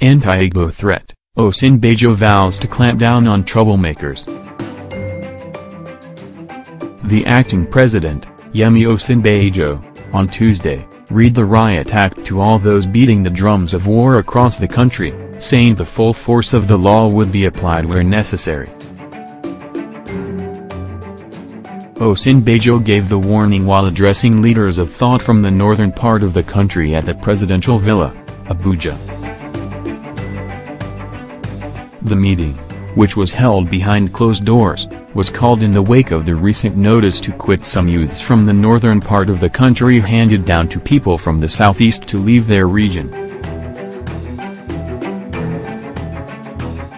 Anti-Igbo threat, Osinbajo vows to clamp down on troublemakers. The acting president, Yemi Osinbajo, on Tuesday, read the riot act to all those beating the drums of war across the country, saying the full force of the law would be applied where necessary. Osinbajo gave the warning while addressing leaders of thought from the northern part of the country at the presidential villa, Abuja. The meeting, which was held behind closed doors, was called in the wake of the recent notice to quit some youths from the northern part of the country handed down to people from the southeast to leave their region.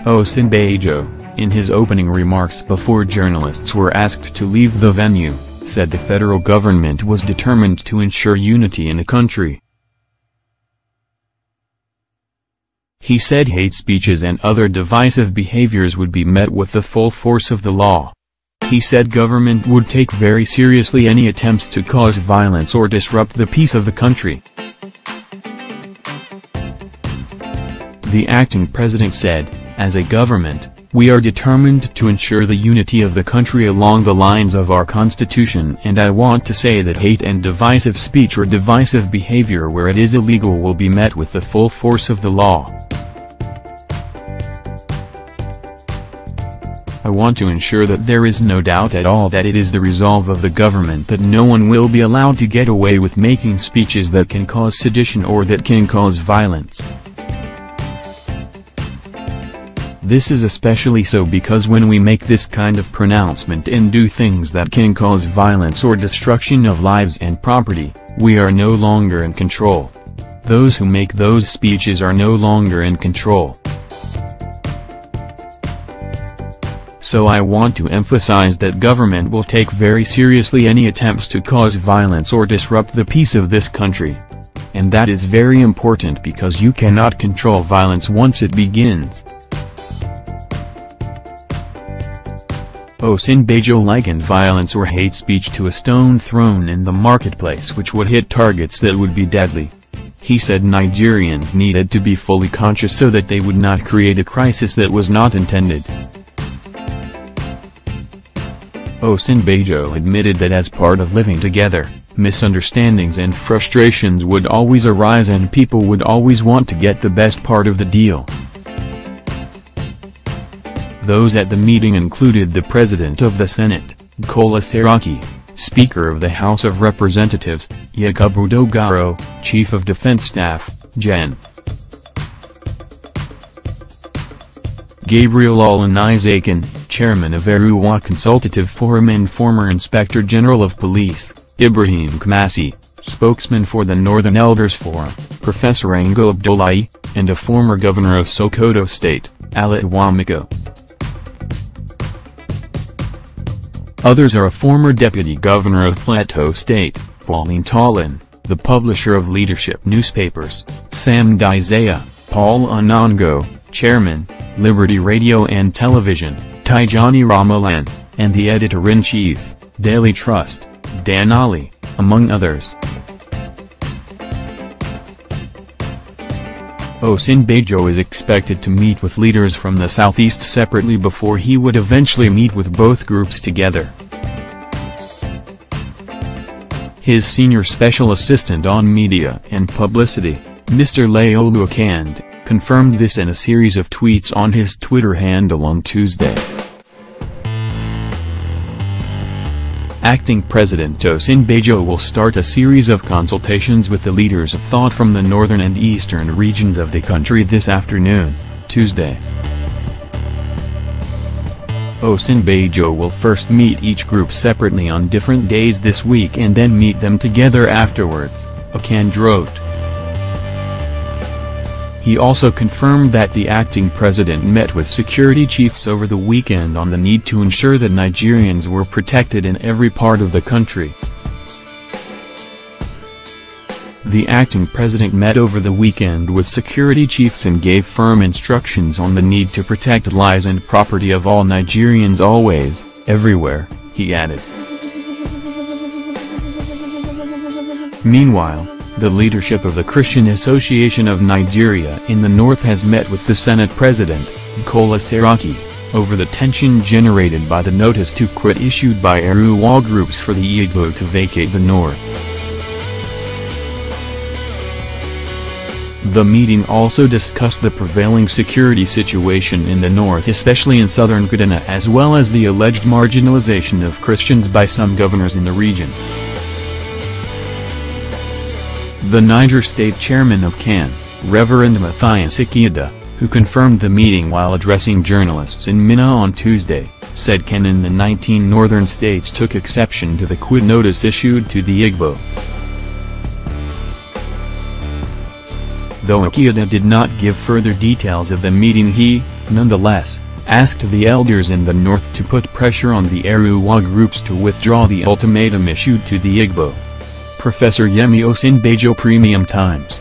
Osinbajo, in his opening remarks before journalists were asked to leave the venue, said the federal government was determined to ensure unity in the country. He said hate speeches and other divisive behaviors would be met with the full force of the law. He said government would take very seriously any attempts to cause violence or disrupt the peace of the country. The acting president said, "As a government, we are determined to ensure the unity of the country along the lines of our constitution, and I want to say that hate and divisive speech or divisive behavior where it is illegal will be met with the full force of the law. I want to ensure that there is no doubt at all that it is the resolve of the government that no one will be allowed to get away with making speeches that can cause sedition or that can cause violence. This is especially so because when we make this kind of pronouncement and do things that can cause violence or destruction of lives and property, we are no longer in control. Those who make those speeches are no longer in control. So I want to emphasize that government will take very seriously any attempts to cause violence or disrupt the peace of this country. And that is very important because you cannot control violence once it begins." Osinbajo likened violence or hate speech to a stone thrown in the marketplace which would hit targets that would be deadly. He said Nigerians needed to be fully conscious so that they would not create a crisis that was not intended. Osinbajo admitted that as part of living together, misunderstandings and frustrations would always arise and people would always want to get the best part of the deal. Those at the meeting included the President of the Senate, Bukola Saraki, Speaker of the House of Representatives, Yakubu Dogaro, Chief of Defense Staff, Gen. Gabriel Olanizakin, Chairman of Arewa Consultative Forum and former Inspector General of Police, Ibrahim Kamasi, spokesman for the Northern Elders Forum, Professor Ango Abdullahi, and a former governor of Sokoto State, Alat Wamiko. Others are a former deputy governor of Plateau State, Pauline Tallon, the publisher of leadership newspapers, Sam Dizea, Paul Anongo, Chairman, Liberty Radio and Television, Tijani Ramalan, and the editor-in-chief, Daily Trust, Dan Ali, among others. Osinbajo is expected to meet with leaders from the southeast separately before he would eventually meet with both groups together. His senior special assistant on media and publicity, Mr. Leolu Akand, confirmed this in a series of tweets on his Twitter handle on Tuesday. Acting President Osinbajo will start a series of consultations with the leaders of thought from the northern and eastern regions of the country this afternoon, Tuesday. Osinbajo will first meet each group separately on different days this week and then meet them together afterwards, Akand wrote. He also confirmed that the acting president met with security chiefs over the weekend on the need to ensure that Nigerians were protected in every part of the country. The acting president met over the weekend with security chiefs and gave firm instructions on the need to protect lives and property of all Nigerians always, everywhere, he added. Meanwhile, The leadership of the Christian Association of Nigeria in the north has met with the Senate President, Bukola Saraki, over the tension generated by the notice to quit issued by Yoruba groups for the Igbo to vacate the north. The meeting also discussed the prevailing security situation in the north, especially in southern Kaduna, as well as the alleged marginalization of Christians by some governors in the region. The Niger State Chairman of CAN, Reverend Matthias Ikeda, who confirmed the meeting while addressing journalists in Minna on Tuesday, said CAN in the 19 northern states took exception to the quit notice issued to the Igbo. Though Ikeda did not give further details of the meeting, he, nonetheless, asked the elders in the north to put pressure on the Yoruba groups to withdraw the ultimatum issued to the Igbo. Professor Yemi Osinbajo, Premium Times.